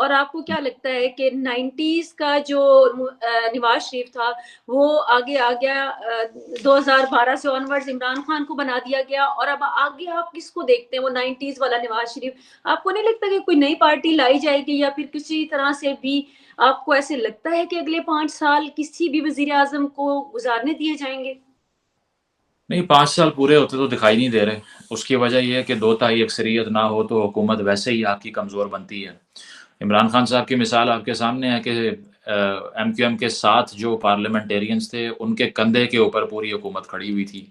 اور آپ کو کیا لگتا ہے کہ 90s کا جو نواز شریف تھا وہ آگے آ گیا، 2012 سے آنورڈز عمران خان کو بنا دیا گیا، اور اب آگے آپ کس کو دیکھتے ہیں؟ وہ 90s والا نواز شریف، آپ کو نہیں لگتا کہ کوئی نئی پارٹی لائی جائے گی، یا پھر کسی طرح سے بھی آپ کو ایسے لگتا ہے کہ اگلے 5 سال کسی بھی وزیر اعظم کو گزارنے دیے جائیں گے؟ نہیں، 5 سال پورے ہوتے تو دکھائی نہیں دے رہے. اس کی وجہ یہ ہے کہ 2 تہائی اکثریت نہ ہو تو حکومت ویسے ہی آپ کی کمزور بنتی ہے. عمران خان صاحب کی مثال آپ کے سامنے ہے کہ ایم کیو ایم کے ساتھ جو پارلیمنٹیرینز تھے ان کے کندھے کے اوپر پوری حکومت کھڑی ہوئی تھی.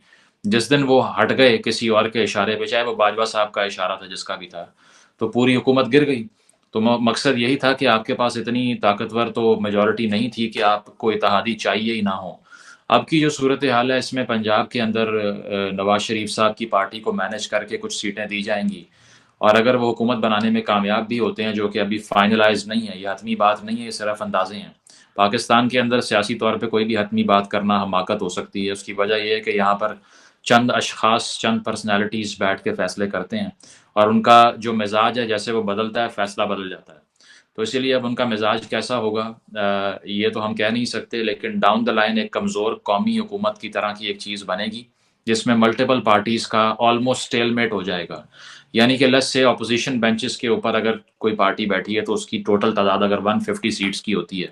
جس دن وہ ہٹ گئے کسی اور کے اشارے پہ، چاہے وہ باجوہ صاحب کا اشارہ تھا جس کا بھی تھا، تو پوری حکومت گر گئی. تو مقصد یہی تھا کہ آپ کے پاس اتنی طاقتور تو میجورٹی نہیں تھی کہ آپ کو اتحادی چاہیے ہی نہ ہو. اب کی جو صورتحال ہے اس میں پنجاب کے اندر نواز شریف صاحب کی پارٹی کو مینج کر کے کچھ سیٹیں دی جائیں گی، اور اگر وہ حکومت بنانے میں کامیاب بھی ہوتے ہیں، جو کہ ابھی فائنلائز نہیں ہے، یہ حتمی بات نہیں ہے، یہ صرف اندازے ہیں. پاکستان کے اندر سیاسی طور پہ کوئی بھی حتمی بات کرنا حماقت ہو سکتی ہے. اس کی وجہ یہ ہے کہ یہاں پر چند اشخاص، چند پرسنالٹیز بیٹھ کے فیصلے کرتے ہیں، اور ان کا جو مزاج ہے جیسے وہ بدلتا ہے فیصلہ بدل جاتا ہے. تو اسی لیے اب ان کا مزاج کیسا ہوگا یہ تو ہم کہہ نہیں سکتے، لیکن ڈاؤن دا لائن ایک کمزور قومی حکومت کی طرح کی ایک چیز بنے گی جس میں ملٹیپل پارٹیز کا آلموسٹ اسٹیل میٹ ہو جائے گا. یعنی کہ لیٹس سے اپوزیشن بینچز کے اوپر اگر کوئی پارٹی بیٹھی ہے تو اس کی ٹوٹل تعداد اگر 150 سیٹس کی ہوتی ہے،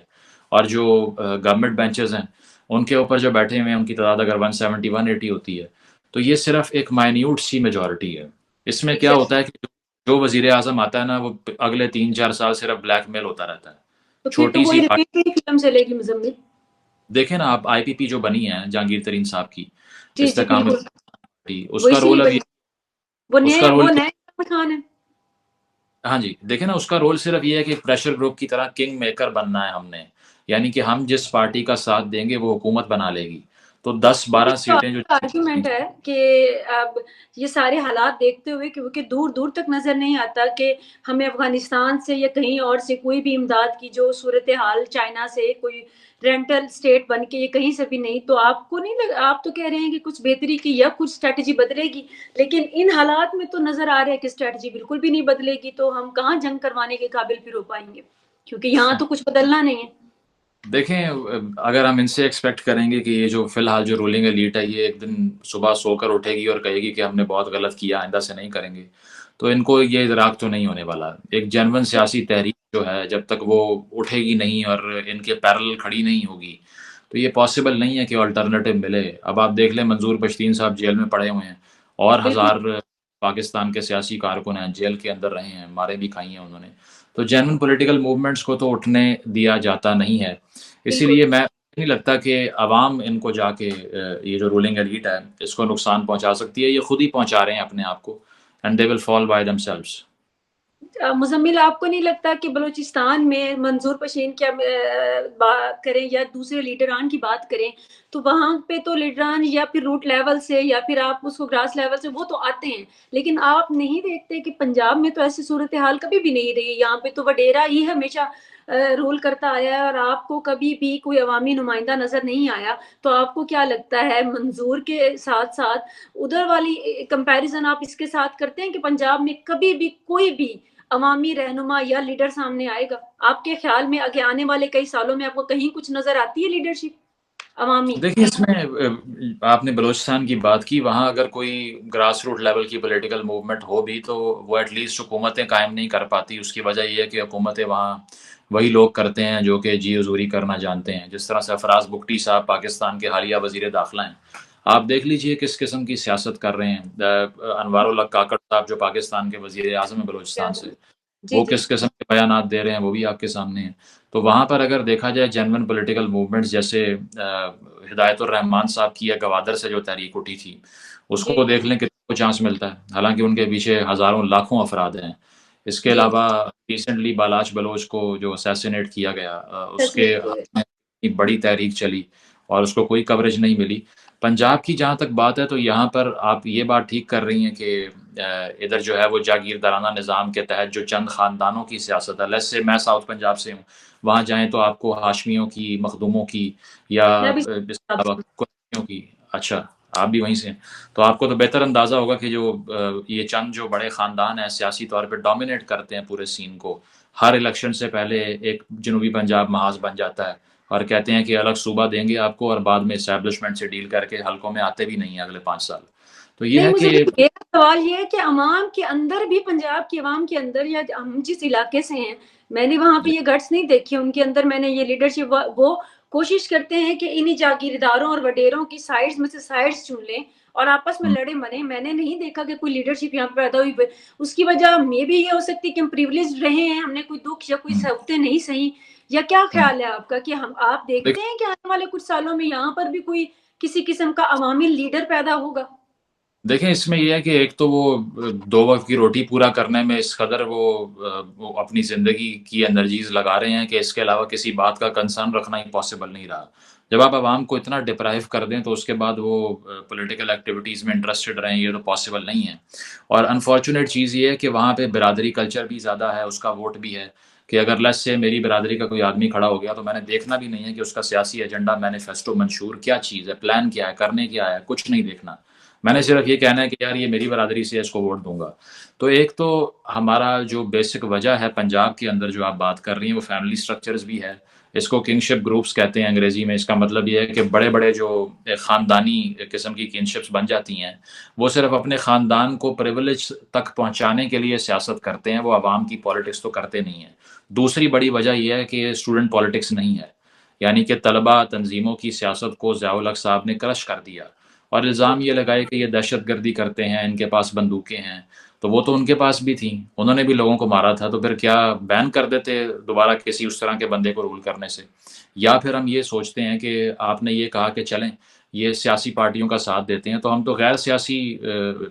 اور جو گورنمنٹ بینچز ہیں ان کے اوپر جو بیٹھے ہوئے ہیں ان کی تعداد اگر 170 180 ہوتی ہے، تو یہ صرف ایک مائنیوٹ سی میجورٹی ہے. اس میں کیا ایگزیکٹ. ہوتا ہے کہ جو وزیر اعظم آتا ہے نا وہ اگلے 3 4 سال صرف بلیک میل ہوتا رہتا ہے. تو پھر تو چھوٹی سی وہی پارٹی. ریپیٹ کی فلم چلے گی مزمل. دیکھیں نا آپ، آئی پی پی جو بنی ہے جہانگیر ترین صاحب کی، جی جی استحکام بالکل. پارٹی، اس وہی کا سی رول اب بنی. یہ، وہ اس نئے کا رول وہ کیا؟ نئے خان ہے. ہاں جی، دیکھیں نا اس کا رول صرف یہ ہے کہ پریشر گروپ کی طرح کنگ میکر بننا ہے ہم نے. یعنی کہ ہم جس پارٹی کا ساتھ دیں گے وہ حکومت بنا لے گی. تو 10 12 لیکن جو سیٹیں جو، آپ کا آرگیومنٹ ہے کہ اب یہ سارے حالات دیکھتے ہوئے، کیونکہ دور دور تک نظر نہیں آتا کہ ہمیں افغانستان سے یا کہیں اور سے کوئی بھی امداد کی جو صورتحال، چائنا سے کوئی رینٹل اسٹیٹ بن کے یہ کہیں سے بھی نہیں، تو آپ کو نہیں آپ تو کہہ رہے ہیں کہ کچھ بہتری کی یا کچھ اسٹریٹجی بدلے گی، لیکن ان حالات میں تو نظر آ رہا ہے کہ اسٹریٹجی بالکل بھی نہیں بدلے گی. تو ہم کہاں جنگ کروانے کے قابل پھر ہو پائیں گے، کیونکہ یہاں تو کچھ بدلنا نہیں ہے. دیکھیں اگر ہم ان سے ایکسپیکٹ کریں گے کہ یہ جو فی الحال جو رولنگ ایلیٹ ہے یہ ایک دن صبح سو کر اٹھے گی اور کہے گی کہ ہم نے بہت غلط کیا، آئندہ سے نہیں کریں گے، تو ان کو یہ ادراک تو نہیں ہونے والا. ایک جینون سیاسی تحریک جو ہے جب تک وہ اٹھے گی نہیں اور ان کے پیرل کھڑی نہیں ہوگی تو یہ پاسبل نہیں ہے کہ آلٹرنیٹو ملے. اب آپ دیکھ لیں منظور پشتین صاحب جیل میں پڑے ہوئے ہیں، اور بالکل. 1000 پاکستان کے سیاسی کارکن ہیں جیل کے اندر رہے ہیں، مارے بھی کھائی ہیں انہوں نے. تو جینون پولیٹیکل موومنٹس کو تو اٹھنے دیا جاتا نہیں ہے. اسی بالکل. لیے میں نہیں لگتا کہ عوام ان کو جا کے یہ جو رولنگ ایلیٹ ہے اس کو نقصان پہنچا سکتی ہے. یہ خود ہی پہنچا رہے ہیں اپنے آپ کو، and they will fall by them selves. Muzammil, آپ کو نہیں لگتا کہ بلوچستان میں منظور پشین کی بات کریں یا دوسرے لیڈران کی بات کریں تو وہاں پہ تو لیڈران یا پھر روٹ لیول سے یا پھر آپ اس کو گراس لیول سے وہ تو آتے ہیں، لیکن آپ نہیں دیکھتے کہ پنجاب میں تو ایسی صورتحال کبھی بھی نہیں رہی. یہاں پہ تو وڈیرا ہی ہمیشہ رول کرتا آیا ہے، اور آپ کو کبھی بھی کوئی عوامی نمائندہ نظر نہیں آیا. تو آپ کو کیا لگتا ہے منظور کے ساتھ ساتھ ادھر والی کمپیریزن آپ اس کے ساتھ کرتے ہیں کہ پنجاب میں کبھی بھی کوئی بھی عوامی رہنما یا لیڈر سامنے آئے گا؟ آپ کے خیال میں آگے آنے والے کئی سالوں میں آپ کو کہیں کچھ نظر آتی ہے لیڈرشپ عوامی؟ دیکھیں اس میں آپ نے بلوچستان کی بات کی، وہاں اگر کوئی گراس روٹ لیول کی پولیٹیکل موومنٹ ہو بھی تو وہ ایٹ لیسٹ حکومتیں قائم نہیں کر پاتی. اس کی وجہ یہ ہے کہ حکومتیں وہاں وہی لوگ کرتے ہیں جو کہ جی حضوری کرنا جانتے ہیں. جس طرح سرفراز بگٹی صاحب پاکستان کے حالیہ وزیر داخلہ ہیں، آپ دیکھ لیجئے کس قسم کی سیاست کر رہے ہیں. انوار الحق کاکڑ صاحب جو پاکستان کے وزیر اعظم ہیں بلوچستان سے، جی وہ جی. کس قسم کے بیانات دے رہے ہیں وہ بھی آپ کے سامنے ہیں. تو وہاں پر اگر دیکھا جائے جینون پولیٹیکل موومنٹس جیسے ہدایت الرحمان صاحب کی یا گوادر سے جو تحریک اٹھی تھی، اس جی کو دیکھ لیں کتنے کو چانس ملتا ہے، حالانکہ ان کے پیچھے ہزاروں لاکھوں افراد ہیں. اس کے جی علاوہ ریسنٹلی بالاچ بلوچ کو جو اسیسینیٹ کیا گیا، اس کے فیسنیٹ ہوئے. حق میں اتنی بڑی تحریک چلی اور اس کو کوئی کوریج نہیں ملی. پنجاب کی جہاں تک بات ہے تو یہاں پر آپ یہ بات ٹھیک کر رہی ہیں کہ ادھر جو ہے وہ جاگیردارانہ نظام کے تحت جو چند خاندانوں کی سیاست ہے. لیٹس سے میں ساؤتھ پنجاب سے ہوں، وہاں جائیں تو آپ کو ہاشمیوں کی، مخدوموں کی، یا میں بھی اس کے علاوہ قریشیوں کی. اچھا، آپ بھی وہیں سے ہیں تو آپ کو تو بہتر اندازہ ہوگا کہ جو یہ چند جو بڑے خاندان ہیں سیاسی طور پہ ڈومینیٹ کرتے ہیں پورے سین کو، ہر الیکشن سے پہلے ایک جنوبی پنجاب محاذ بن جاتا ہے اور کہتے ہیں کہ الگ صوبہ دیں گے آپ کو، اور بعد میں اسٹیبلشمنٹ سے ڈیل کر کے حلقوں میں آتے بھی نہیں ہیں اگلے 5 سال. تو یہ نہیں، ہے مجھے کہ میرا سوال یہ ہے کہ عوام کے اندر بھی، پنجاب کی عوام کے اندر، یا ہم جس علاقے سے ہیں، میں نے وہاں پہ یہ گٹس نہیں دیکھی ان کے اندر. میں نے یہ لیڈرشپ، وہ کوشش کرتے ہیں کہ انہی جاگیرداروں اور وڈیروں کی سائڈز میں سے سائڈز چن لیں اور آپس میں لڑے مریں. میں نے نہیں دیکھا کہ کوئی لیڈرشپ یہاں پہ پیدا ہوئی. اس کی وجہ میں بھی یہ ہو سکتی ہے کہ ہم پریویلیج رہے ہیں، ہم نے کوئی دکھ یا کوئی سہولتیں نہیں سہی، یا کیا خیال ہے آپ کا کہ آپ دیکھتے ہیں کہ آنے والے کچھ سالوں میں یہاں پر بھی کوئی کسی قسم کا عوامی لیڈر پیدا ہوگا؟ دیکھیں، اس میں یہ ہے کہ ایک تو وہ 2 وقت کی روٹی پورا کرنے میں اس قدر وہ اپنی زندگی کی انرجیز لگا رہے ہیں کہ اس کے علاوہ کسی بات کا کنسرن رکھنا ہی پاسبل نہیں رہا. جب آپ عوام کو اتنا ڈپرائیو کر دیں تو اس کے بعد وہ پولیٹیکل ایکٹیویٹیز میں انٹرسٹڈ رہیں، یہ تو پاسبل نہیں ہے. اور انفارچونیٹ چیز یہ ہے کہ وہاں پہ برادری کلچر بھی زیادہ ہے، اس کا ووٹ بھی ہے کہ اگر لیس سے میری برادری کا کوئی آدمی کھڑا ہو گیا تو میں نے دیکھنا بھی نہیں ہے کہ اس کا سیاسی ایجنڈا، مینیفیسٹو، منشور کیا چیز ہے، پلان کیا ہے، کرنے کیا ہے، کچھ نہیں دیکھنا. میں نے صرف یہ کہنا ہے کہ یار یہ میری برادری سے ہے، اس کو ووٹ دوں گا. تو ایک تو ہمارا جو بیسک وجہ ہے پنجاب کے اندر جو آپ بات کر رہی ہیں وہ فیملی سٹرکچرز بھی ہے. اس کو کنگشپ گروپس کہتے ہیں انگریزی میں. اس کا مطلب یہ ہے کہ بڑے بڑے جو خاندانی قسم کی کنشپس بن جاتی ہیں، وہ صرف اپنے خاندان کو پریولیج تک پہنچانے کے لیے سیاست کرتے ہیں، وہ عوام کی پالیٹکس تو کرتے نہیں ہیں. دوسری بڑی وجہ یہ ہے کہ اسٹوڈنٹ پالیٹکس نہیں ہے، یعنی کہ طلبہ تنظیموں کی سیاست کو ضیاء الحق صاحب نے کرش کر دیا اور الزام یہ لگائے کہ یہ دہشت گردی کرتے ہیں، ان کے پاس بندوقیں ہیں. تو وہ تو ان کے پاس بھی تھیں، انہوں نے بھی لوگوں کو مارا تھا، تو پھر کیا بین کر دیتے دوبارہ کسی اس طرح کے بندے کو رول کرنے سے؟ یا پھر ہم یہ سوچتے ہیں کہ آپ نے یہ کہا کہ چلیں یہ سیاسی پارٹیوں کا ساتھ دیتے ہیں تو ہم تو غیر سیاسی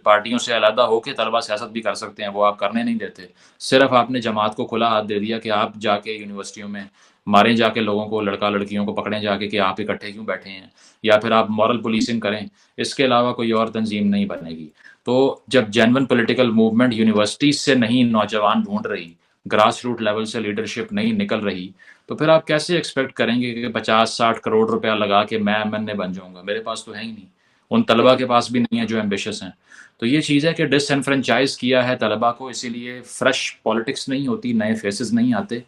پارٹیوں سے علیحدہ ہو کے طلبہ سیاست بھی کر سکتے ہیں، وہ آپ کرنے نہیں دیتے. صرف آپ نے جماعت کو کھلا ہاتھ دے دیا کہ آپ جا کے یونیورسٹیوں میں ماریں جا کے لوگوں کو، لڑکا لڑکیوں کو پکڑیں جا کے کہ آپ اکٹھے کیوں بیٹھے ہیں، یا پھر آپ مورل پولیسنگ کریں. اس کے علاوہ کوئی اور تنظیم نہیں بنے گی. تو جب جینون پولیٹیکل موومنٹ یونیورسٹیز سے نہیں نوجوان ڈھونڈ رہی، گراس روٹ لیول سے لیڈرشپ نہیں نکل رہی، تو پھر آپ کیسے ایکسپیکٹ کریں گے کہ 50-60 کروڑ روپیہ لگا کے میں MNA بن جاؤں گا؟ میرے پاس تو ہے ہی نہیں، ان طلبہ کے پاس بھی نہیں ہے جو ایمبیشس ہیں. تو یہ چیز ہے کہ ڈس انفرنچائز کیا ہے طلبہ کو، اسی لیے فریش پالیٹکس نہیں ہوتی، نئے فیسز نہیں آتے.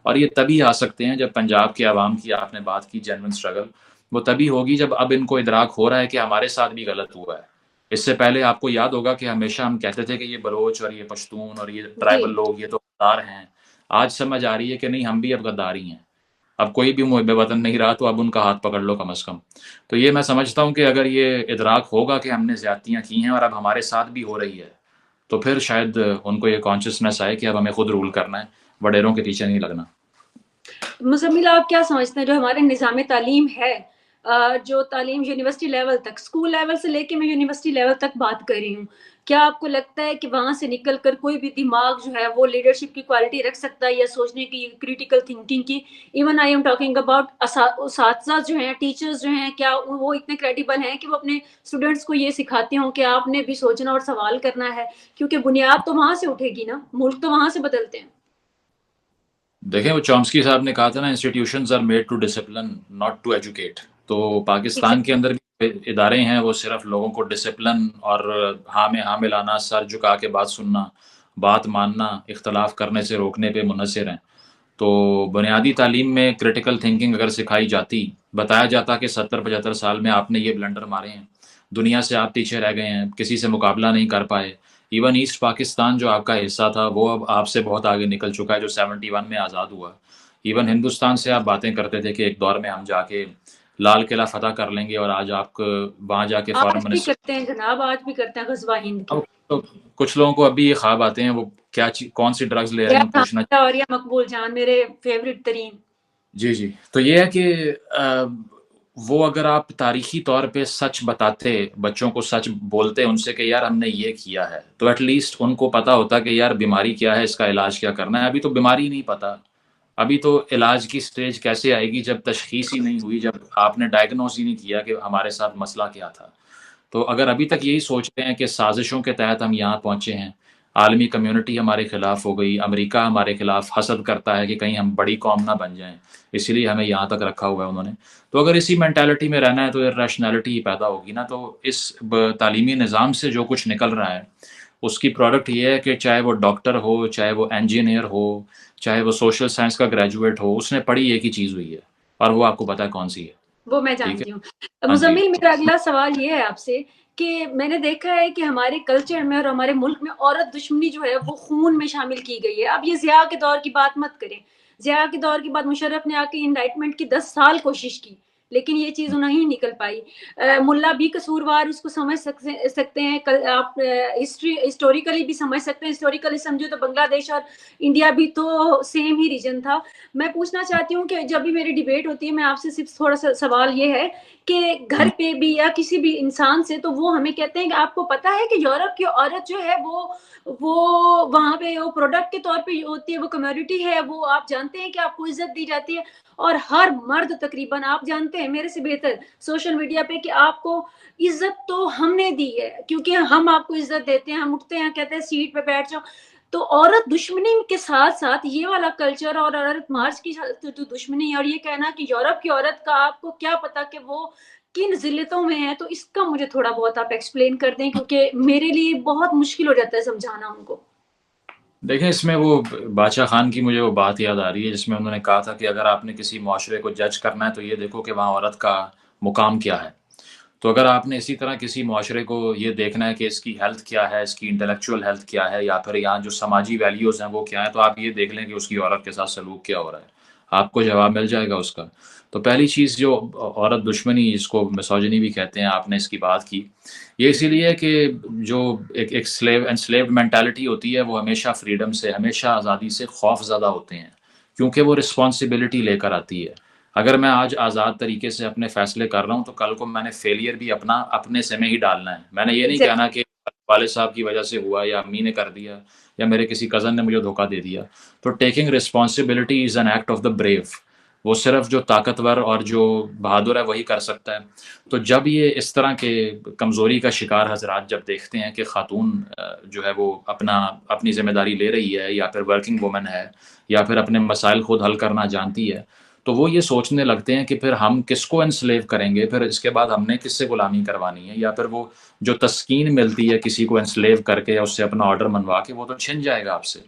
اور یہ تبھی آ سکتے ہیں جب پنجاب کے عوام کی آپ نے بات کی جینون اسٹرگل، وہ تبھی ہوگی جب اب ان کو ادراک ہو رہا ہے کہ ہمارے ساتھ بھی غلط ہوا ہے. اس سے پہلے آپ کو یاد ہوگا کہ ہمیشہ ہم کہتے تھے کہ یہ بلوچ اور یہ پشتون اور یہ جی. ٹرائبل لوگ یہ تو غدار ہیں. آج سمجھ آ رہی ہے کہ نہیں، ہم بھی اب غدار ہی ہیں. اب کوئی بھی محب وطن نہیں رہا تو اب ان کا ہاتھ پکڑ لو کم از کم. تو یہ میں سمجھتا ہوں کہ اگر یہ ادراک ہوگا کہ ہم نے زیادتیاں کی ہیں اور اب ہمارے ساتھ بھی ہو رہی ہے، تو پھر شاید ان کو یہ کانشیسنیس آئے کہ اب ہمیں خود رول کرنا ہے، وڈیروں کے پیچھے نہیں لگنا. مزمل، آپ کیا سمجھتے ہیں جو ہمارے نظام تعلیم ہے، جو تعلیم یونیورسٹی لیول تک، اسکول لیول سے لے کے میں یونیورسٹی لیول تک بات کر رہی ہوں، کیا آپ کو لگتا ہے کہ وہاں سے نکل کر کوئی بھی دماغ جو ہے وہ لیڈرشپ کی کوالٹی رکھ سکتا ہے، یا سوچنے کی، کریٹیکل تھنکنگ کی؟ Even I am talking about اساتذہ جو ہیں، ٹیچرز جو ہیں، کیا وہ اتنے کریڈیبل ہیں کہ وہ اپنے اسٹوڈنٹس کو یہ سکھاتے ہوں کہ آپ نے بھی سوچنا اور سوال کرنا ہے؟ کیونکہ بنیاد تو وہاں سے اٹھے گی نا، ملک تو وہاں سے بدلتے ہیں. دیکھیں، وہ چومسکی صاحب نے کہا تھا نا، institutions are made to discipline not to educate. تو پاکستان کے اندر بھی ادارے ہیں وہ صرف لوگوں کو ڈسپلن اور ہاں میں ہاں ملانا، سر جھکا کے بات سننا، بات ماننا، اختلاف کرنے سے روکنے پہ منحصر ہیں. تو بنیادی تعلیم میں کریٹیکل تھنکنگ اگر سکھائی جاتی، بتایا جاتا کہ 70-75 سال میں آپ نے یہ بلنڈر مارے ہیں، دنیا سے آپ پیچھے رہ گئے ہیں، کسی سے مقابلہ نہیں کر پائے. ایون ایسٹ پاکستان جو آپ کا حصہ تھا وہ اب آپ سے بہت آگے نکل چکا ہے، جو 71 میں آزاد ہوا. ایون ہندوستان سے آپ باتیں کرتے تھے کہ ایک دور میں ہم جا کے لال قلعہ فتح کر لیں گے، اور آج آپ کو وہاں جا کے فارن آج بھی منسٹر. کرتے ہیں جناب، آج بھی کرتے ہیں غزوہ ہند کی. اب کچھ لوگوں کو ابھی یہ خواب آتے ہیں، وہ کیا کون سی ڈرگز لے رہے ہیں پوچھنا. اور یا مقبول جان میرے فیوریٹ ترین. جی جی. تو یہ ہے کہ وہ اگر آپ تاریخی طور پہ سچ بتاتے، بچوں کو سچ بولتے ان سے کہ یار ہم نے یہ کیا ہے، تو ایٹ لیسٹ ان کو پتا ہوتا کہ یار بیماری کیا ہے، اس کا علاج کیا کرنا ہے. ابھی تو بیماری نہیں پتا، ابھی تو علاج کی سٹیج کیسے آئے گی جب تشخیص ہی نہیں ہوئی، جب آپ نے ڈائگنوز ہی نہیں کیا کہ ہمارے ساتھ مسئلہ کیا تھا. تو اگر ابھی تک یہی سوچتے ہیں کہ سازشوں کے تحت ہم یہاں پہنچے ہیں، عالمی کمیونٹی ہمارے خلاف ہو گئی، امریکہ ہمارے خلاف حسد کرتا ہے کہ کہیں ہم بڑی قوم نہ بن جائیں، اسی لیے ہمیں یہاں تک رکھا ہوا ہے انہوں نے. تو اگر اسی مینٹالٹی میں رہنا ہے تو ریشنلٹی ہی پیدا ہوگی نا. تو اس تعلیمی نظام سے جو کچھ نکل رہا ہے اس کی پروڈکٹ یہ ہے کہ چاہے وہ ڈاکٹر ہو، چاہے وہ انجینئر ہو، چاہے وہ سوشل سائنس کا گریجویٹ ہو، اس نے پڑھی ایک ہی چیز ہوئی ہے اور وہ آپ کو پتا ہے کون سی ہے. وہ میں ٹھیک ہے. جانتی ہوں. ہاں جی. مزمل، میرا اگلا سوال یہ ہے آپ سے کہ میں نے دیکھا ہے کہ ہمارے کلچر میں اور ہمارے ملک میں عورت دشمنی جو ہے وہ خون میں شامل کی گئی ہے. اب یہ ضیاء کے دور کی بات مت کریں. ضیاء کے دور کے بعد مشرف نے آ کے انڈائٹمنٹ کی 10 سال کوشش کی، لیکن یہ چیز نہیں نکل پائی. ملا بھی قصوروار اس کو سمجھ سکتے ہیں. آپ ہسٹوریکلی بھی سمجھ سکتے ہیں. ہسٹوریکلی سمجھو تو بنگلہ دیش اور انڈیا بھی تو سیم ہی ریجن تھا. میں پوچھنا چاہتی ہوں کہ جب بھی میری ڈیبیٹ ہوتی ہے، میں آپ سے صرف تھوڑا سا سوال یہ ہے کہ گھر پہ بھی یا کسی بھی انسان سے، تو وہ ہمیں کہتے ہیں کہ آپ کو پتا ہے کہ یورپ کی عورت جو ہے وہ وہاں پہ وہ پروڈکٹ کے طور پہ ہوتی ہے، وہ کمیونٹی ہے، وہ آپ جانتے ہیں کہ آپ کو عزت دی جاتی ہے. اور ہر مرد تقریباً، آپ جانتے ہیں میرے سے بہتر سوشل میڈیا پہ، کہ آپ کو عزت تو ہم نے دی ہے کیونکہ ہم آپ کو عزت دیتے ہیں. ہم اٹھتے ہیں کہتے ہیں سیٹ پہ بیٹھ جاؤ. تو عورت دشمنی کے ساتھ ساتھ یہ والا کلچر اور عورت مارچ کی دشمنی، اور یہ کہنا کہ یورپ کی عورت کا آپ کو کیا پتا کہ وہ کن ذلتوں میں ہے، تو اس کا مجھے تھوڑا بہت آپ ایکسپلین کر دیں کیونکہ میرے لیے بہت مشکل ہو جاتا ہے سمجھانا ان کو. دیکھیں، اس میں وہ بادشاہ خان کی مجھے وہ بات یاد آ رہی ہے جس میں انہوں نے کہا تھا کہ اگر آپ نے کسی معاشرے کو جج کرنا ہے تو یہ دیکھو کہ وہاں عورت کا مقام کیا ہے. تو اگر آپ نے اسی طرح کسی معاشرے کو یہ دیکھنا ہے کہ اس کی ہیلتھ کیا ہے، اس کی انٹلیکچوئل ہیلتھ کیا ہے، یا پھر یہاں جو سماجی ویلیوز ہیں وہ کیا ہیں، تو آپ یہ دیکھ لیں کہ اس کی عورت کے ساتھ سلوک کیا ہو رہا ہے. آپ کو جواب مل جائے گا اس کا. تو پہلی چیز جو عورت دشمنی، جس کو مسوجنی بھی کہتے ہیں، آپ نے اس کی بات کی، یہ اسی لیے کہ جو ایک سلیو انسلیوڈ مینٹالٹی ہوتی ہے وہ ہمیشہ فریڈم سے، ہمیشہ آزادی سے خوف زدہ ہوتے ہیں، کیونکہ وہ رسپانسبلٹی لے کر آتی ہے. اگر میں آج آزاد طریقے سے اپنے فیصلے کر رہا ہوں تو کل کو میں نے فیلئر بھی اپنے سے میں ہی ڈالنا ہے. میں نے یہ نہیں کہنا کہ والد صاحب کی وجہ سے ہوا یا امی نے کر دیا یا میرے کسی کزن نے مجھے دھوکہ دے دیا. تو taking responsibility is an act of the brave. وہ صرف جو طاقتور اور جو بہادر ہے وہی کر سکتا ہے. تو جب یہ اس طرح کے کمزوری کا شکار حضرات جب دیکھتے ہیں کہ خاتون جو ہے وہ اپنی ذمہ داری لے رہی ہے، یا پھر ورکنگ وومن ہے، یا پھر اپنے مسائل خود حل کرنا جانتی ہے، تو وہ یہ سوچنے لگتے ہیں کہ پھر ہم کس کو انسلیو کریں گے، پھر اس کے بعد ہم نے کس سے غلامی کروانی ہے، یا پھر وہ جو تسکین ملتی ہے کسی کو انسلیو کر کے یا اس سے اپنا آرڈر منوا کے، وہ تو چھن جائے گا آپ سے.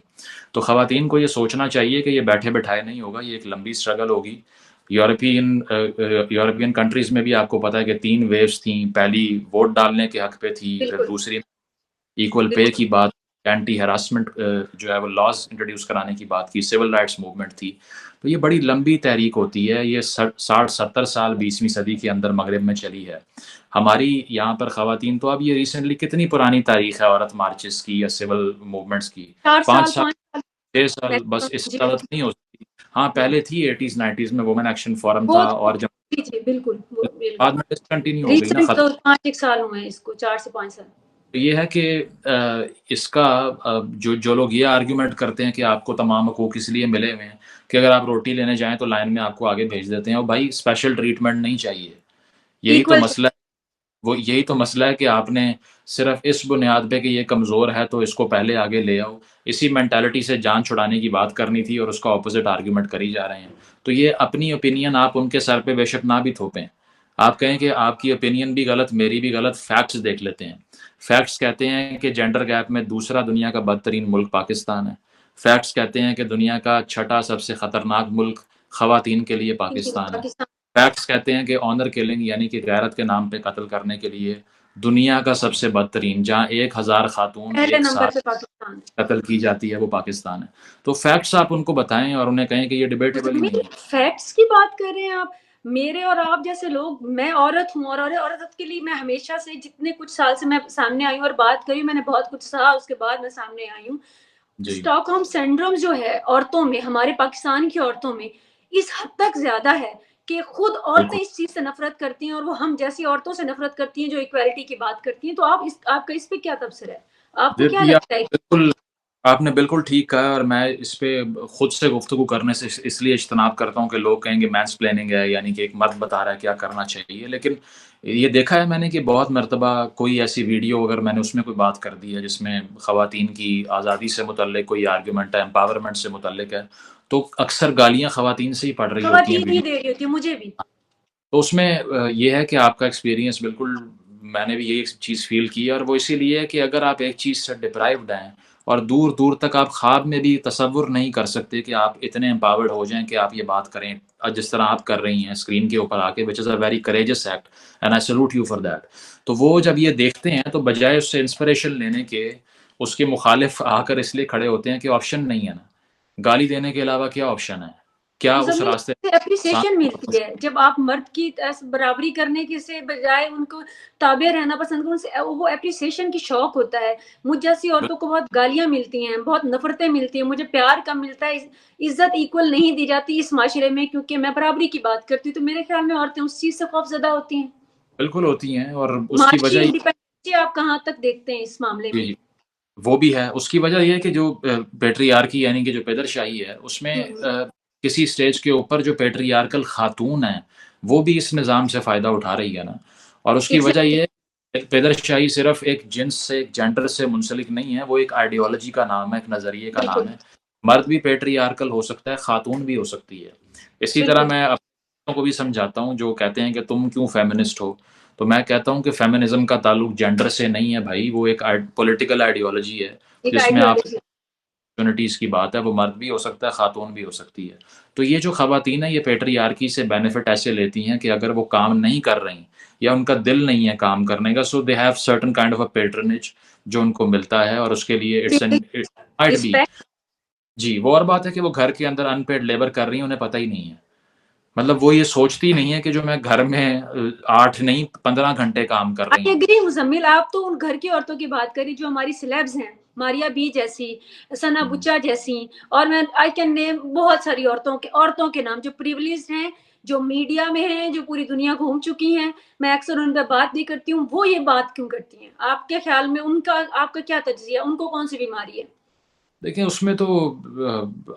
تو خواتین کو یہ سوچنا چاہیے کہ یہ بیٹھے بٹھائے نہیں ہوگا، یہ ایک لمبی سٹرگل ہوگی. یورپین کنٹریز میں بھی آپ کو پتا ہے کہ 3 ویوز تھیں. پہلی ووٹ ڈالنے کے حق پہ تھی، پھر بالکل دوسری ایکول پے بالکل کی بات، اینٹی ہراسمنٹ جو ہے وہ لاز انٹروڈیوس کرانے کی بات کی، سول رائٹس موومنٹ تھی. تو یہ بڑی لمبی تحریک ہوتی ہے. یہ 60-70 سال 20ویں صدی کے اندر مغرب میں چلی ہے. ہماری یہاں پر خواتین تو اب یہ ریسنٹلی کتنی پرانی تاریخ ہے عورت مارچز کی یا سول موومنٹس کی، 4 سال 5 سال 5 سال 6 سال، بس اس سے جی زیادہ نہیں ہو سکتی. ہاں پہلے تھی 80s 90s میں وومن ایکشن فورم تھا، وہ اور جب جی جی بالکل بالکل بعد میں ڈسکنٹینیو ہو گئی نا ریسنٹ ختم. تو 5 1 سال ہوئے ہیں اس کو، 4 سے 5 سال. تو یہ ہے کہ اس کا جو لوگ یہ آرگیومنٹ کرتے ہیں کہ آپ کو تمام حقوق اس لیے ملے ہوئے ہیں کہ اگر آپ روٹی لینے جائیں تو لائن میں آپ کو آگے بھیج دیتے ہیں، اور بھائی اسپیشل ٹریٹمنٹ نہیں چاہیے. یہی تو ایکول مسئلہ یہی تو مسئلہ ہے کہ آپ نے صرف اس بنیاد پہ کہ یہ کمزور ہے تو اس کو پہلے آگے لے آؤ، اسی مینٹالٹی سے جان چھڑانے کی بات کرنی تھی اور اس کا اپوزٹ آرگیومنٹ کری جا رہے ہیں. تو یہ اپنی اوپینین آپ ان کے سر پہ بے شک نہ بھی تھوپیں. آپ کہیں کہ آپ کی اوپینین بھی غلط، میری بھی غلط، فیکٹس دیکھ لیتے ہیں. فیکٹس کہتے ہیں کہ جینڈر گیپ میں دوسرا دنیا کا بدترین ملک پاکستان ہے. فیکٹس کہتے ہیں کہ دنیا کا چھٹا سب سے خطرناک ملک خواتین کے لیے پاکستان ہے. پاکستان فیکٹس کہتے ہیں کہ آنر کلنگ یعنی کہ غیرت کے نام پہ قتل کرنے کے لیے دنیا کا سب سے بدترین، جہاں 1000 خاتون پہلے ایک نمبر ساتھ پہ پاکستان. قتل کی جاتی ہے، وہ پاکستان ہے. تو فیکٹس آپ ان کو بتائیں اور انہیں کہیں کہ یہ ڈیبیٹیبل ہی نہیں ہے. فیکٹس کی بات کر رہے ہیں آپ. میرے اور آپ جیسے لوگ، میں عورت ہوں اور عورت کے لیے میں ہمیشہ سے جتنے کچھ سال سے میں سامنے آئی ہوں اور بات کری، میں نے بہت کچھ سہا، اس کے بعد میں سامنے آئی ہوں. جی اسٹاک ہوم سنڈروم جو ہے عورتوں میں، ہمارے پاکستان کی عورتوں میں اس حد تک زیادہ ہے کہ خود عورتیں بالکل. اس چیز سے نفرت کرتی ہیں اور وہ ہم جیسی عورتوں سے نفرت کرتی ہیں جو ایکویلٹی کی بات کرتی ہیں. تو آپ کا اس پہ کیا تبصرہ ہے؟ آپ کو کیا یہ لگتا ہے؟ بالکل آپ نے بالکل ٹھیک کہا، اور میں اس پہ خود سے گفتگو کرنے سے اس لیے اجتناب کرتا ہوں کہ لوگ کہیں گے مینس پلیننگ ہے، یعنی کہ ایک مرد بتا رہا ہے کیا کرنا چاہیے. لیکن یہ دیکھا ہے میں نے کہ بہت مرتبہ کوئی ایسی ویڈیو اگر میں نے اس میں کوئی بات کر دی ہے جس میں خواتین کی آزادی سے متعلق کوئی آرگیومنٹ ہے، امپاورمنٹ سے متعلق ہے، تو اکثر گالیاں خواتین سے ہی پڑ رہی ہوتی ہیں خواتین ہی ویڈیو. دے رہی ہوتی ہے، مجھے بھی. تو اس میں یہ ہے کہ آپ کا ایکسپیرینس بالکل، میں نے بھی یہی چیز فیل کی ہے، اور وہ اسی لیے ہے کہ اگر آپ ایک چیز سے ڈپرائیوڈ ہیں اور دور دور تک آپ خواب میں بھی تصور نہیں کر سکتے کہ آپ اتنے امپاورڈ ہو جائیں کہ آپ یہ بات کریں جس طرح آپ کر رہی ہیں اسکرین کے اوپر آ کے، which is a very courageous act and I salute you for that. تو وہ جب یہ دیکھتے ہیں تو بجائے اس سے انسپریشن لینے کے، اس کے مخالف آ کر اس لیے کھڑے ہوتے ہیں کہ آپشن نہیں ہے نا، گالی دینے کے علاوہ کیا آپشن ہے، کیا اس مزمل راستے سے اپریسیشن ملتی ہے جب آپ مرد کی برابری کرنے کے سے بجائے ان کو تابع رہنا پسند کریں، ان سے وہ اپریسیشن کی شوق ہوتا ہے. مجھ جیسی عورتوں کو بہت گالیاں ملتی ہیں، بہت نفرتیں ملتی ہیں، مجھے پیار کم ملتا ہے، عزت ایکول نہیں دی جاتی اس معاشرے میں کیونکہ میں برابری کی بات کرتی ہوں. تو میرے خیال میں عورتیں اس چیز سے خوف زدہ ہوتی ہیں. بالکل ہوتی ہیں، اور اس کی معاشی وجہ انڈیپینڈنسی آپ کہاں تک دیکھتے ہیں اس معاملے میں؟ یہ وہ بھی ہے. اس کی وجہ یہ ہے کہ جو پیٹریارکی یعنی کہ جو پیدر شاہی ہے، اس میں کسی سٹیج کے اوپر جو پیٹریارکل خاتون ہیں وہ بھی اس نظام سے فائدہ اٹھا رہی ہے نا. اور اس کی وجہ یہ ہے کہ پیدر شاہی صرف ایک جنس سے، ایک جینڈر سے منسلک نہیں ہے، وہ ایک آئیڈیالوجی کا نام ہے، ایک نظریے کا نام بالکل ہے. مرد بھی پیٹریارکل ہو سکتا ہے، خاتون بھی ہو سکتی ہے. اسی طرح بالکل میں اپنوں کو بھی سمجھاتا ہوں جو کہتے ہیں کہ تم کیوں فیمنسٹ ہو، تو میں کہتا ہوں کہ فیمنزم کا تعلق جینڈر سے نہیں ہے بھائی، وہ ایک پولیٹیکل آئیڈیالوجی ہے ایک جس میں آپ آئیڈیالوجی. اپرچونٹیز کی بات ہے. وہ مرد بھی ہو سکتا ہے، خاتون بھی ہو سکتی ہے. تو یہ جو خواتین ہیں یہ پیٹریارکی سے بینیفٹ ایسے لیتی ہیں کہ اگر وہ کام نہیں کر رہی یا ان کا دل نہیں ہے کام کرنے کا، so they have certain kind of a patronage جو ان کو ملتا ہے، اور اس کے لیے it's an might be. Respect. جی، وہ اور بات ہے کہ وہ گھر کے اندر ان پیڈ لیبر کر رہی ہیں، انہیں پتہ ہی نہیں ہے. مطلب وہ یہ سوچتی نہیں ہے کہ جو میں گھر میں 8 نہیں 15 گھنٹے کام کر رہی آئی ہوں. اگری مزمل، آپ تو ان گھر کی عورتوں کی بات کری جو ہماری سلیبز ہیں، ماریا بی جیسی، ثنا بچا جیسی، اور میں آئی کین نیم بہت ساری عورتوں کے نام جو پریویلیجڈ ہیں، جو میڈیا میں ہیں، جو پوری دنیا گھوم چکی ہیں. میں اکثر ان پہ بات بھی کرتی ہوں. وہ یہ بات کیوں کرتی ہیں؟ آپ کے خیال میں ان کا، آپ کا کیا تجزیہ، ان کو کون سی بیماری ہے؟ دیکھیں اس میں تو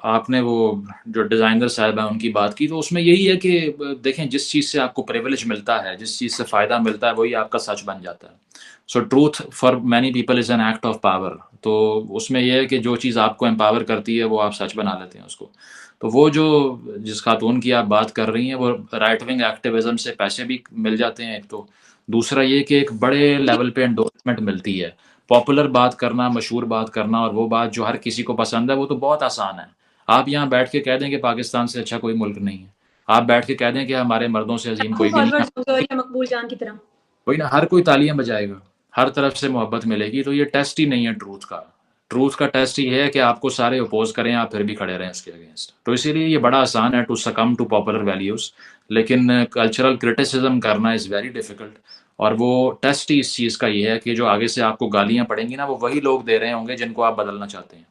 آپ نے وہ جو ڈیزائنر صاحب ہیں ان کی بات کی، تو اس میں یہی ہے کہ دیکھیں جس چیز سے آپ کو پریویلیج ملتا ہے، جس چیز سے فائدہ ملتا ہے، وہی آپ کا سچ بن جاتا ہے. So truth for many people is an act of power. تو اس میں یہ ہے کہ جو چیز آپ کو امپاور کرتی ہے وہ آپ سچ بنا لیتے ہیں اس کو. تو وہ جو جس خاتون کی آپ بات کر رہی ہیں، وہ رائٹ ونگ ایکٹیویزم سے پیسے بھی مل جاتے ہیں ایک تو. دوسرا یہ کہ ایک بڑے لیول پہ انڈورسمنٹ ملتی ہے. پاپولر بات کرنا، مشہور بات کرنا، اور وہ بات جو ہر کسی کو پسند ہے، وہ تو بہت آسان ہے. آپ یہاں بیٹھ کے کہہ دیں کہ پاکستان سے اچھا کوئی ملک نہیں ہے. آپ بیٹھ کے کہہ دیں کہ ہمارے مردوں سے عظیم لاکھوں کوئی بھی نہیں ہے. فالوورز ہوں گے اور یہ مقبول جان کی طرح. وہی نا، ہر کوئی تالیاں بجائے گا، ہر طرف سے محبت ملے گی. تو یہ ٹیسٹ ہی نہیں ہے ٹروتھ کا. ٹروتھ کا ٹیسٹ یہ ہے کہ آپ کو سارے اپوز کریں، آپ پھر بھی کھڑے رہیں اس کے اگینسٹ. تو اسی لیے یہ بڑا آسان ہے to succumb to popular values, لیکن کلچرل کرٹیسزم کرنا از ویری ڈیفیکلٹ. اور وہ ٹیسٹ ہی اس چیز کا یہ ہے کہ جو آگے سے آپ کو گالیاں پڑیں گی نا، وہ وہی لوگ دے رہے ہوں گے جن کو آپ بدلنا چاہتے ہیں.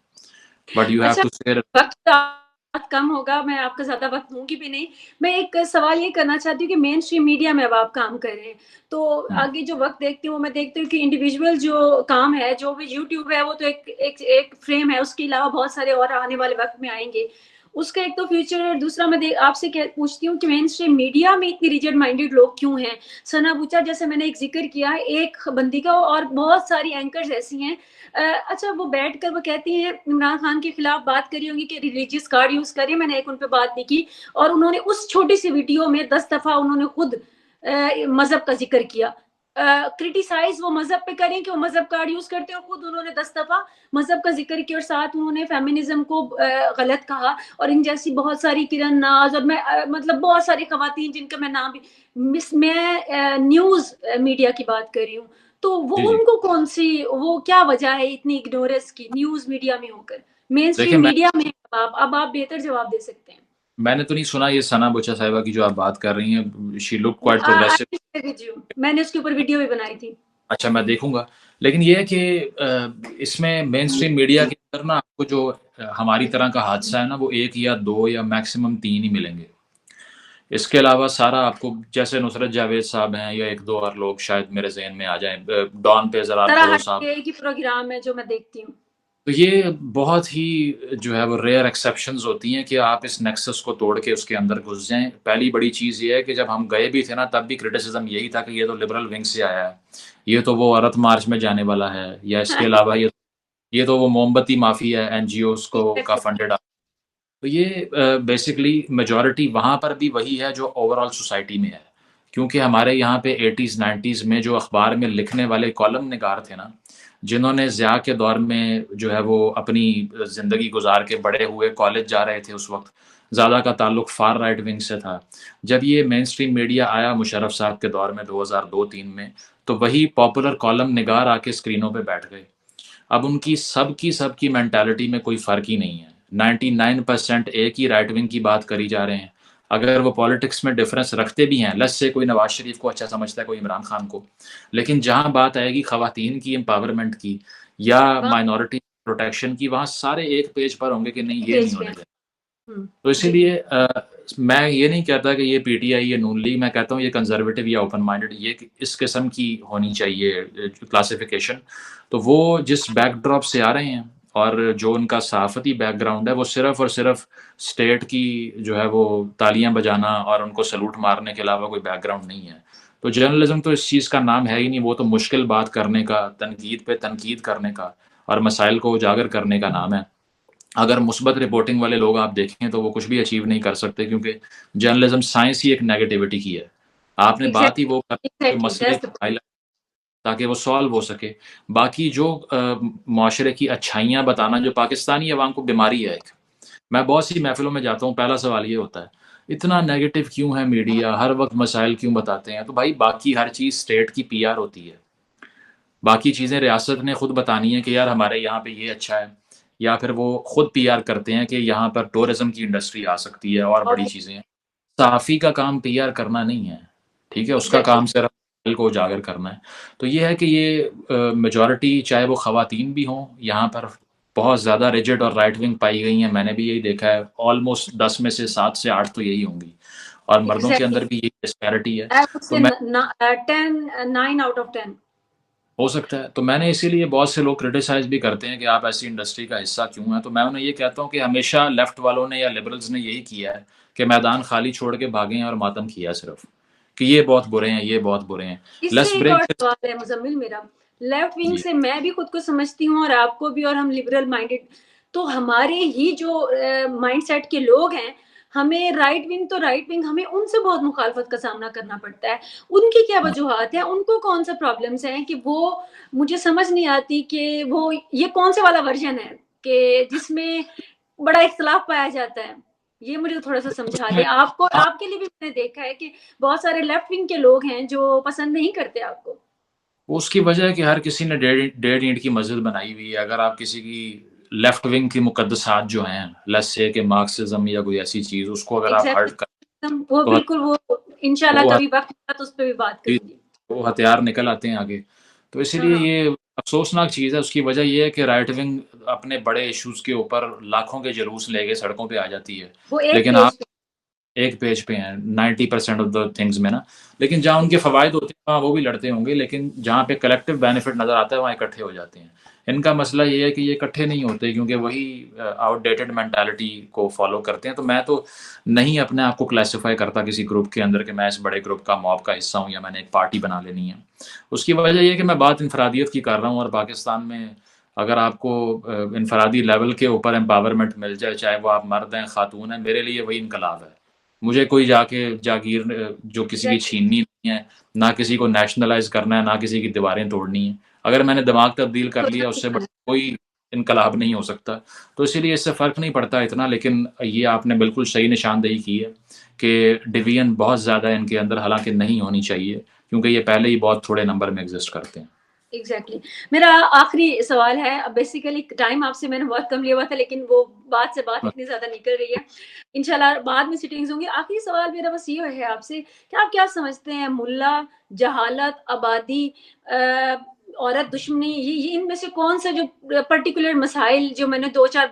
بٹ یو ہیو اچھا، ٹو سیئر. وقت بہت کم ہوگا، میں آپ کا زیادہ وقت دوں گی بھی نہیں. میں ایک سوال یہ کرنا چاہتی ہوں کہ مین اسٹریم میڈیا میں اب آپ کام کر رہے ہیں، تو آگے جو وقت دیکھتی ہوں، میں دیکھتی ہوں کہ انڈیویجول جو کام ہے، جو بھی یوٹیوب ہے، وہ تو ایک فریم ہے. اس کے علاوہ بہت سارے اور آنے والے وقت میں آئیں گے. اس کا ایک تو فیوچر ہے. دوسرا میں آپ سے پوچھتی ہوں کہ مین اسٹریم میڈیا میں اتنی ریجڈ مائنڈیڈ لوگ کیوں ہیں؟ ثنا بچا جیسے میں نے ایک ذکر کیا ہے ایک بندی کا، اور بہت ساری اینکرز ایسی ہیں. اچھا، وہ بیٹھ کر وہ کہتی ہیں عمران خان کے خلاف بات کری ہوں گی کہ ریلیجیس کارڈ یوز کریے. میں نے ایک ان پہ بات نہیں کی، اور انہوں نے اس چھوٹی سی ویڈیو میں 10 دفعہ انہوں نے خود مذہب کا ذکر کیا. کرٹیسائز وہ مذہب پہ کریں کہ وہ مذہب کارڈ یوز کرتے ہیں، اور خود انہوں نے 10 دفعہ مذہب کا ذکر کیا، اور ساتھ انہوں نے فیمنزم کو غلط کہا. اور ان جیسی بہت ساری کرن ناز، اور میں مطلب بہت ساری خواتین جن کا میں نام بھی میں نیوز میڈیا کی بات کر رہی ہوں. تو وہ جی جی، ان کو کون سی، وہ کیا وجہ ہے اتنی اگنورنس کی نیوز میڈیا میں ہو کر؟ مین دیکھیں اسٹریم میڈیا میں اب آپ بہتر جواب دے سکتے ہیں. میں نے تو نہیں سنا یہ ثنا بچا صاحبہ کی جو آپ بات کر رہی ہیں. شی لک کوائٹ پروگریسو. میں نے اس کے اوپر ویڈیو بھی بنائی تھی. اچھا، میں دیکھوں گا. لیکن یہ ہے کہ اس میں مین اسٹریم میڈیا کے اندر نا آپ کو جو ہماری طرح کا حادثہ ہے نا، وہ 1 یا 2 یا میکسیمم 3 ہی ملیں گے. اس کے علاوہ سارا آپ کو جیسے نصرت جاوید صاحب ہیں یا 1 2 اور لوگ شاید میرے ذہن میں آ جائیں، ڈان پہ ذرا طرح بھروسہ. ہٹ کے کی پروگرام ہے جو میں دیکھتی ہوں. تو یہ بہت ہی جو ہے وہ ریئر ایکسیپشنز ہوتی ہیں کہ آپ اس نیکسس کو توڑ کے اس کے اندر گھس جائیں. پہلی بڑی چیز یہ ہے کہ جب ہم گئے بھی تھے نا، تب بھی کرٹیسزم یہی تھا کہ یہ تو لبرل ونگ سے آیا ہے، یہ تو وہ عورت مارچ میں جانے والا ہے، یا اس کے علاوہ یہ تو وہ موم بتی مافیا ہے، این جی اوز کو کا فنڈڈ. تو یہ بیسکلی میجورٹی وہاں پر بھی وہی ہے جو اوور آل سوسائٹی میں ہے. کیونکہ ہمارے یہاں پہ 80s 90s میں جو اخبار میں لکھنے والے کالم نگار تھے نا، جنہوں نے ضیاء کے دور میں جو ہے وہ اپنی زندگی گزار کے بڑے ہوئے، کالج جا رہے تھے اس وقت، زیادہ کا تعلق فار رائٹ ونگ سے تھا۔ جب یہ مین سٹریم میڈیا آیا مشرف صاحب کے دور میں 2002-3 میں، تو وہی پاپولر کالم نگار آ کے اسکرینوں پہ بیٹھ گئے۔ اب ان کی سب کی مینٹالٹی میں کوئی فرق ہی نہیں ہے، 99% ایک ہی رائٹ ونگ کی بات کری جا رہے ہیں۔ اگر وہ پالیٹکس میں ڈفرنس رکھتے بھی ہیں، لس سے کوئی نواز شریف کو اچھا سمجھتا ہے، کوئی عمران خان کو، لیکن جہاں بات آئے گی خواتین کی امپاورمنٹ کی یا وہاں مائنورٹی پروٹیکشن کی، وہاں سارے ایک پیج پر ہوں گے کہ نہیں یہ نہیں پیج پہ ہونے ہیں۔ دیں۔ تو اسی جی لیے میں یہ نہیں کہتا کہ یہ پی ٹی آئی، یہ نون لیگ، میں کہتا ہوں یہ کنزرویٹو یا اوپن مائنڈڈ، یہ اس قسم کی ہونی چاہیے کلاسیفیکیشن۔ تو وہ جس بیک ڈراپ سے آ رہے ہیں اور جو ان کا صحافتی بیک گراؤنڈ ہے، وہ صرف اور صرف اسٹیٹ کی جو ہے وہ تالیاں بجانا اور ان کو سلوٹ مارنے کے علاوہ کوئی بیک گراؤنڈ نہیں ہے۔ تو جرنلزم تو اس چیز کا نام ہے ہی نہیں، وہ تو مشکل بات کرنے کا، تنقید پہ تنقید کرنے کا اور مسائل کو اجاگر کرنے کا نام ہے۔ اگر مثبت رپورٹنگ والے لوگ آپ دیکھیں تو وہ کچھ بھی اچیو نہیں کر سکتے، کیونکہ جرنلزم سائنس ہی ایک نیگیٹیوٹی کی ہے۔ آپ نے بات ہی ایگزیکٹلی وہ کرنا کہ ایگزیکٹلی مسئلے دیٹس کو ہائی، تاکہ وہ سالو ہو سکے۔ باقی جو معاشرے کی اچھائیاں بتانا جو پاکستانی عوام کو بیماری ہے ایک، میں بہت سی محفلوں میں جاتا ہوں، پہلا سوال یہ ہوتا ہے اتنا نیگیٹو کیوں ہے میڈیا، ہر وقت مسائل کیوں بتاتے ہیں؟ تو بھائی باقی ہر چیز اسٹیٹ کی پی آر ہوتی ہے، باقی چیزیں ریاست نے خود بتانی ہے کہ یار ہمارے یہاں پہ یہ اچھا ہے، یا پھر وہ خود پی آر کرتے ہیں کہ یہاں پر ٹورزم کی انڈسٹری آ سکتی ہے اور اور بڑی چیزیں ہیں۔ صحافی کا کام پی آر کرنا نہیں ہے، ٹھیک ہے، اس کا ایگزیکٹلی کام صرف مسائل کو اجاگر کرنا ہے۔ تو یہ ہے کہ یہ میجورٹی چاہے وہ خواتین بھی ہوں، یہاں پر بہت زیادہ ریجڈ اور رائٹ ونگ پائی گئی ہیں، میں نے بھی یہی دیکھا ہے، آلموسٹ 10 میں سے 7 سے 8 تو یہی ہوں گی، اور مردوں کے ایگزیکٹلی اندر بھی یہی ڈسپیرٹی ہے۔ آئی وڈ تو سے میں 10 9 آؤٹ آف 10۔ ہو سکتا ہے، تو میں نے اسی لیے بہت سے لوگ کرٹیسائز بھی کرتے ہیں کہ آپ ایسی انڈسٹری کا حصہ کیوں ہیں، تو میں انہیں یہ کہتا ہوں کہ ہمیشہ لیفٹ والوں نے یا لبرلز نے یہی کیا ہے کہ میدان خالی چھوڑ کے بھاگے ہیں اور ماتم کیا صرف کہ یہ بہت برے ہیں، یہ بہت برے ہیں۔ اس سے لیٹس ایک بریک اور دس۔ سوال ہے مزمل میرا، لیفٹ ونگ جی سے میں بھی خود کو سمجھتی ہوں اور آپ کو بھی، اور ہم لبرل مائنڈیڈ، تو ہمارے ہی جو مائنڈ سیٹ کے لوگ ہیں، ہمیں رائٹ ونگ تو رائٹ ونگ، ہمیں ان سے بہت مخالفت کا سامنا کرنا پڑتا ہے۔ ان کی کیا ہاں، وجوہات ہیں؟ ان کو کون سا پرابلمس ہیں کہ وہ، مجھے سمجھ نہیں آتی کہ وہ یہ کون سے والا ورژن ہے کہ جس میں بڑا اختلاف پایا جاتا ہے؟ یہ مجھے تھوڑا سا سمجھا دیں آپ کو، ہاں، آپ کے لیے بھی میں نے دیکھا ہے کہ بہت سارے لیفٹ ونگ کے لوگ ہیں جو پسند نہیں کرتے آپ کو۔ اس کی وجہ ہے کہ ہر کسی نے ڈیڑھ اینٹ کی مسجد بنائی ہوئی ہے۔ اگر آپ کسی کی لیفٹ ونگ کی مقدسات جو ہیں، لیٹس سے کہ مارکسزم یا کوئی ایسی چیز، اس کو اگر آپ ہرٹ کر ایگزیکٹلی وہ تو بالکل، وہ انشاءاللہ وہ کبھی وقت ملا تو اس پہ بھی بات کروں گی۔ وہ ہتھیار نکل آتے ہیں آگے۔ تو اسی ہاں لیے ہاں، یہ افسوسناک چیز ہے۔ اس کی وجہ یہ ہے کہ رائٹ ونگ اپنے بڑے ایشوز کے اوپر لاکھوں کے جلوس لے کے سڑکوں پہ آ جاتی ہے، وہ ایک لیکن آپ پیج پہ۔ ایک پیج پہ ہیں 90% آف دا تھنگز میں نا، لیکن جہاں ان کے فوائد ہوتے ہیں وہاں وہ بھی لڑتے ہوں گے، لیکن جہاں پہ کلیکٹیو بینیفٹ نظر آتا ہے وہاں اکٹھے ہو جاتے ہیں۔ ان کا مسئلہ یہ ہے کہ یہ اکٹھے نہیں ہوتے کیونکہ وہی آؤٹ ڈیٹڈ مینٹالٹی کو فالو کرتے ہیں۔ تو میں تو نہیں اپنے آپ کو کلاسیفائی کرتا کسی گروپ کے اندر کہ میں اس بڑے گروپ کا موب کا حصہ ہوں یا میں نے ایک پارٹی بنا لینی ہے۔ اس کی وجہ یہ ہے کہ میں بات انفرادیت کی کر رہا ہوں، اور پاکستان میں اگر آپ کو انفرادی لیول کے اوپر امپاورمنٹ مل جائے، چاہے وہ آپ مرد ہیں خاتون ہیں، میرے لیے وہی انقلاب ہے۔ مجھے کوئی جا کے جاگیر جو کسی کی ایگزیکٹلی چھیننی نہیں ہے، نہ کسی کو نیشنلائز کرنا ہے، نہ کسی کی دیواریں توڑنی ہیں۔ اگر میں نے دماغ تبدیل کر لیا، اس سے بڑا کوئی انقلاب نہیں ہو سکتا۔ تو اسی لیے اس سے فرق نہیں پڑتا اتنا، لیکن یہ آپ نے بالکل صحیح نشاندہی کی ہے کہ ڈویژن بہت زیادہ ہے ان کے اندر، حالانکہ نہیں ہونی چاہیے کیونکہ یہ پہلے ہی بہت تھوڑے نمبر میں ایگزسٹ کرتے ہیں۔ ایگزیکٹلی۔ میرا آخری سوال ہے، اب بیسیکلی ٹائم آپ سے میں نے بہت کم لیا ہوا تھا، لیکن وہ بات سے بات اتنی زیادہ نکل رہی ہے، انشاءاللہ بعد میں سیٹنگز ہوں گی۔ آخری سوال میرا بس یہ ہے آپ سے کہ آپ کیا سمجھتے ہیں ملا، جہالت، آبادی، عورت دشمنی، یہ ان میں سے کون سا جو پرٹیکولر مسائل جو میں نے 2 4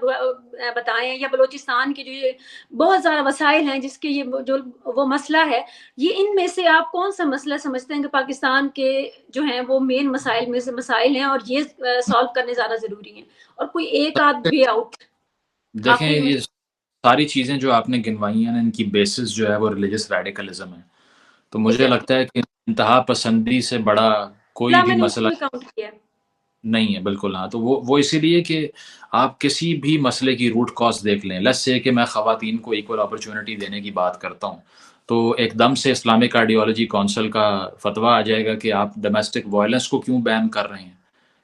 بتائے ہیں، یا بلوچستان کے جو یہ بہت زیادہ مسائل ہیں جس کے یہ جو وہ مسئلہ ہے، یہ ان میں سے آپ کون سا مسئلہ سمجھتے ہیں کہ پاکستان کے جو ہیں وہ مین مسائل میں سے مسائل ہیں اور یہ سالو کرنے زیادہ ضروری ہیں، اور کوئی ایک آدھ وے آؤٹ دیکھیں، آخری میں؟ یہ ساری چیزیں جو آپ نے گنوائی ہیں نا، ان کی بیسس جو ہے وہ ریلیجس ریڈیکلزم ہے۔ تو مجھے ایگزیکٹلی، لگتا ہے کہ انتہا پسندی سے بڑا کوئی بھی میں نے اس کو مسئلہ بھی کاؤنٹ کیا ہے۔ نہیں ہے، بالکل ہاں۔ تو وہ اسی لیے کہ آپ کسی بھی مسئلے کی روٹ کاز دیکھ لیں، لیٹس سے کہ میں خواتین کو ایکول اپرچونٹی دینے کی بات کرتا ہوں، تو ایک دم سے اسلامک آئیڈیالوجی کونسل کا فتویٰ آ جائے گا کہ آپ ڈومیسٹک وائلنس کو کیوں بین کر رہے ہیں،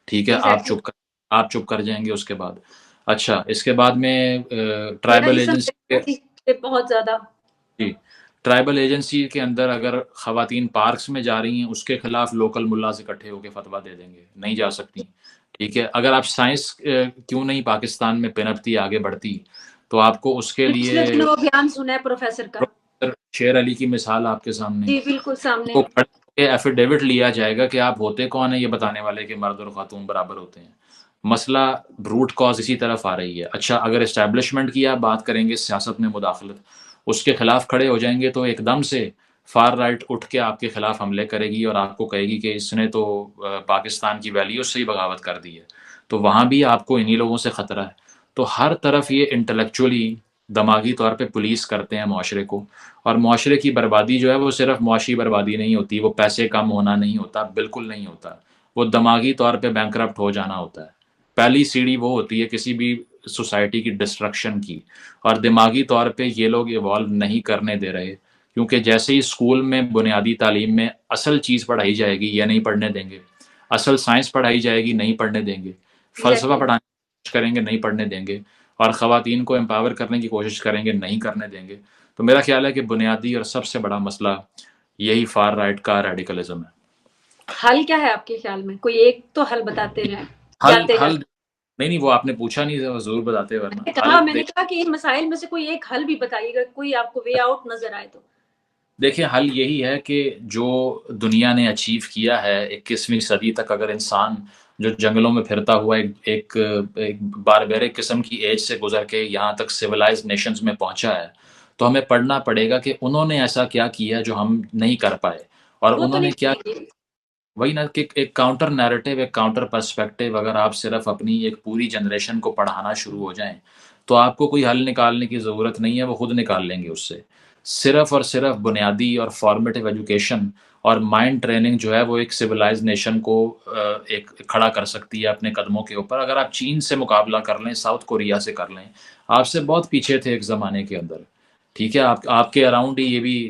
ٹھیک ہے، ایگزیکٹلی آپ چپ کر جائیں گے اس کے بعد. اچھا، اس کے بعد میں میرا ٹرائبل یہ ایجنسی کے سب بہت زیادہ جی ٹرائبل ایجنسی کے اندر اگر خواتین پارکس میں جا رہی ہیں، اس کے خلاف لوکل ملاز اکٹھے ہو کے فتویٰ دے دیں گے، نہیں جا سکتی. ٹھیک ہے، اگر آپ سائنس کیوں نہیں پاکستان میں پنپتی آگے بڑھتی، تو آپ کو اس کے پچھلے لیے دنوں وہ بیان سنا ہے پروفیسر کا. پروفیسر شیر علی کی مثال آپ کے سامنے، جی بالکل سامنے. کو کھڑے ہو کے ایفیڈیوٹ لیا جائے گا کہ آپ ہوتے کون ہیں یہ بتانے والے کہ مرد اور خاتون برابر ہوتے ہیں. مسئلہ روٹ کاز اسی طرف آ رہی ہے. اچھا، اگر اسٹیبلشمنٹ کی آپ بات کریں گے، سیاست میں مداخلت، اس کے خلاف کھڑے ہو جائیں گے تو ایک دم سے فار رائٹ اٹھ کے آپ کے خلاف حملے کرے گی اور آپ کو کہے گی کہ اس نے تو پاکستان کی ویلیوز سے ہی بغاوت کر دی ہے. تو وہاں بھی آپ کو انہی لوگوں سے خطرہ ہے. تو ہر طرف یہ انٹلیکچولی دماغی طور پہ پولیس کرتے ہیں معاشرے کو. اور معاشرے کی بربادی جو ہے وہ صرف معاشی بربادی نہیں ہوتی، وہ پیسے کم ہونا نہیں ہوتا، بالکل نہیں ہوتا. وہ دماغی طور پہ بینکرپٹ ہو جانا ہوتا ہے. پہلی سیڑھی وہ ہوتی ہے کسی بھی سوسائٹی کی ڈسٹرکشن کی. اور دماغی طور پہ یہ لوگ ایوالو نہیں کرنے دے رہے، کیونکہ جیسے ہی اسکول میں بنیادی تعلیم میں اصل چیز پڑھائی جائے گی یہ نہیں پڑھنے دیں گے. اصل سائنس پڑھائی جائے گی نہیں پڑھنے دیں گے. فلسفہ ایگزیکٹلی پڑھانے کی کوشش کریں گے نہیں پڑھنے دیں گے. اور خواتین کو امپاور کرنے کی کوشش کریں گے نہیں کرنے دیں گے. تو میرا خیال ہے کہ بنیادی اور سب سے بڑا مسئلہ یہی فار رائٹ کا ریڈیکلزم ہے. حل کیا ہے آپ کے خیال میں؟ کوئی ایک تو حل بتاتے جائیں جاتے حل جاتے. نہیں، وہ آپ نے پوچھا نہیں تھا، ضرور بتاتے ورنہ حل میں نے کہا کہ ان مسائل میں سے کوئی ایک حل بھی بتائیے گا، کوئی آپ کو وے آؤٹ نظر آئے تو. دیکھیں، حل یہی ہے کہ جو دنیا نے اچیو کیا ہے 21ویں صدی تک، اگر انسان جو جنگلوں میں پھرتا ہوا ایک باربیرک قسم کی ایج سے گزر کے یہاں تک سویلائز نیشنز میں پہنچا ہے، تو ہمیں پڑھنا پڑے گا کہ انہوں نے ایسا کیا کیا جو ہم نہیں کر پائے. اور وہ تو انہوں نہیں نے کیا، کریں گے. وہی نا کہ ایک کاؤنٹر نیریٹو، ایک کاؤنٹر پرسپیکٹو اگر آپ صرف اپنی ایک پوری جنریشن کو پڑھانا شروع ہو جائیں تو آپ کو کوئی حل نکالنے کی ضرورت نہیں ہے، وہ خود نکال لیں گے اس سے. صرف اور صرف بنیادی اور فارمیٹیو ایجوکیشن اور مائنڈ ٹریننگ جو ہے وہ ایک سویلائز نیشن کو ایک کھڑا کر سکتی ہے اپنے قدموں کے اوپر. اگر آپ چین سے مقابلہ کر لیں، ساؤتھ کوریا سے کر لیں، آپ سے بہت پیچھے تھے ایک زمانے کے اندر. ٹھیک ہے، آپ کے اراؤنڈ ہی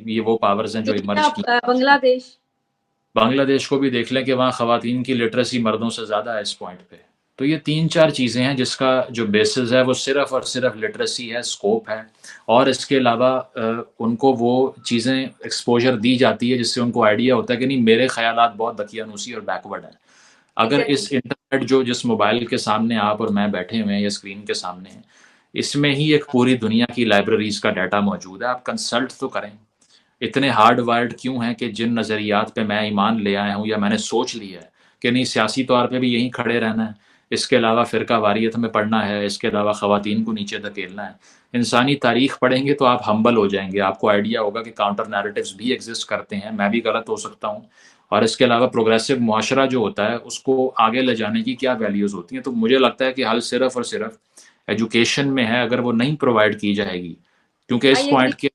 یہ وہ پاورز ہیں جو دیکھیے ایمرج آپ کی. بنگلہ دیش. بنگلہ دیش کو بھی دیکھ لیں کہ وہاں خواتین کی لٹریسی مردوں سے زیادہ ہے اس پوائنٹ پہ. تو یہ 3 4 چیزیں ہیں جس کا جو بیسز ہے وہ صرف اور صرف لٹریسی ہے، سکوپ ہے. اور اس کے علاوہ ان کو وہ چیزیں ایکسپوجر دی جاتی ہے جس سے ان کو آئیڈیا ہوتا ہے کہ نہیں، میرے خیالات بہت دقیانوسی اور بیکورڈ ہیں. اگر ایگزیکٹلی اس انٹرنیٹ جس موبائل کے سامنے آپ اور میں بیٹھے ہوئے ہیں یا اسکرین کے سامنے ہیں، اس میں ہی ایک پوری دنیا کی لائبریریز کا ڈیٹا موجود ہے. آپ کنسلٹ تو کریں. اتنے ہارڈ وائرڈ کیوں ہیں کہ جن نظریات پہ میں ایمان لے آیا ہوں یا میں نے سوچ لی ہے کہ نہیں، سیاسی طور پہ بھی یہیں کھڑے رہنا ہے، اس کے علاوہ فرقہ واریت میں پڑھنا ہے، اس کے علاوہ خواتین کو نیچے دھکیلنا ہے. انسانی تاریخ پڑھیں گے تو آپ ہمبل ہو جائیں گے. آپ کو آئیڈیا ہوگا کہ کاؤنٹر نیریٹیوز بھی ایگزسٹ کرتے ہیں، میں بھی غلط ہو سکتا ہوں. اور اس کے علاوہ پروگریسو معاشرہ جو ہوتا ہے اس کو آگے لے جانے کی کیا ویلیوز ہوتی ہیں. تو مجھے لگتا ہے کہ حل صرف اور صرف ایجوکیشن میں ہے. اگر وہ نہیں پرووائڈ کی جائے گی، کیونکہ آئی ایگری.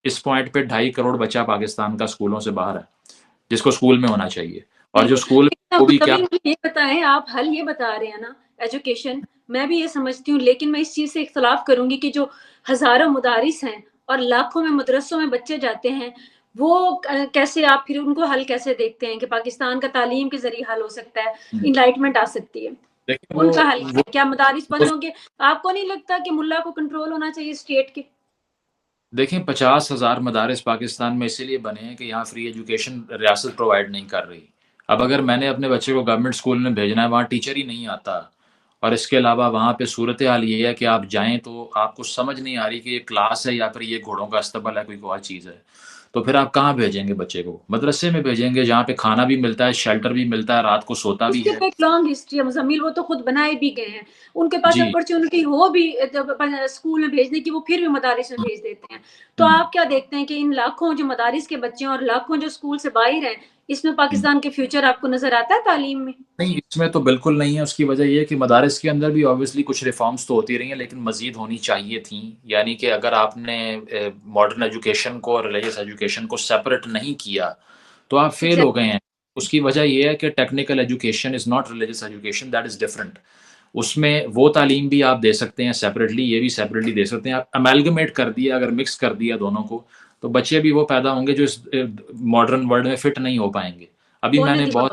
اس پوائنٹ پہ 2.5 کروڑ بچہ پاکستان کا اسکولوں سے باہر ہے، جس کو اسکول میں ہونا چاہیے. اور جو بالکل. اسکول وہ بھی کیا. مزمل مجھے یہ بتائیں، آپ حل یہ بتا رہے ہیں نا ایجوکیشن، میں بھی یہ سمجھتی ہوں، لیکن میں اس چیز سے اختلاف کروں گی کہ جو ہزاروں مدارس ہیں اور لاکھوں میں مدرسوں میں بچے جاتے ہیں، وہ کیسے آپ پھر ان کو حل کیسے دیکھتے ہیں کہ پاکستان کا تعلیم کے ذریعے حل ہو سکتا ہے، انلائٹمنٹ آ سکتی ہے؟ دیکھیں ان کا حل وہ کیا مدارس بند ہوں گے؟ آپ کو نہیں لگتا کہ ملا کو کنٹرول ہونا چاہیے اسٹیٹ کے؟ دیکھیں 50,000 مدارس پاکستان میں اسی لیے بنے ہیں کہ یہاں فری ایجوکیشن ریاست پرووائڈ نہیں کر رہی. اب اگر میں نے اپنے بچے کو گورنمنٹ اسکول میں بھیجنا ہے، وہاں ٹیچر ہی نہیں آتا، اور اس کے علاوہ وہاں پہ صورتحال یہ ہے کہ آپ جائیں تو آپ کو سمجھ نہیں آ رہی کہ یہ کلاس ہے یا پھر یہ گھوڑوں کا استبل ہے، کوئی اور چیز ہے، تو پھر آپ کہاں بھیجیں گے بچے کو؟ مدرسے میں بھیجیں گے جہاں پہ کھانا بھی ملتا ہے، شیلٹر بھی ملتا ہے، رات کو سوتا اس بھی کے ہے. ایک لانگ ہسٹری ہے مزمل، وہ تو خود بنائے بھی گئے ہیں. ان کے پاس جی. اپرچونٹی ہو بھی اسکول میں بھیجنے کی، وہ پھر بھی مدارس میں بھیج دیتے ہیں. تو ہم۔ آپ کیا دیکھتے ہیں کہ ان لاکھوں جو مدارس کے بچے ہیں اور لاکھوں جو اسکول سے باہر ہیں، اس میں پاکستان کے فیوچر آپ کو نظر آتا ہے تعلیم میں؟ نہیں، اس میں تو بالکل نہیں ہے. اس کی وجہ یہ ہے کہ مدارس کے اندر بھی آبویسلی کچھ ریفارمز تو ہوتی رہی ہیں لیکن مزید ہونی چاہیے تھیں. یعنی کہ اگر آپ نے ماڈرن ایجوکیشن کو اور ریلیجس ایجوکیشن کو سیپریٹ نہیں کیا تو آپ فیل ہو گئے ہیں. اس کی وجہ یہ ہے کہ technical education is not religious education, that is different. اس میں وہ تعلیم بھی آپ دے سکتے ہیں سیپریٹلی، یہ بھی سیپریٹلی دے سکتے ہیں. آپ امیلگمیٹ کر دیا، اگر مکس کر دیا دونوں کو، تو بچے بھی وہ پیدا ہوں گے جو اس ماڈرن ورلڈ میں فٹ نہیں ہو پائیں گے. ابھی وہ میں تو نے بہت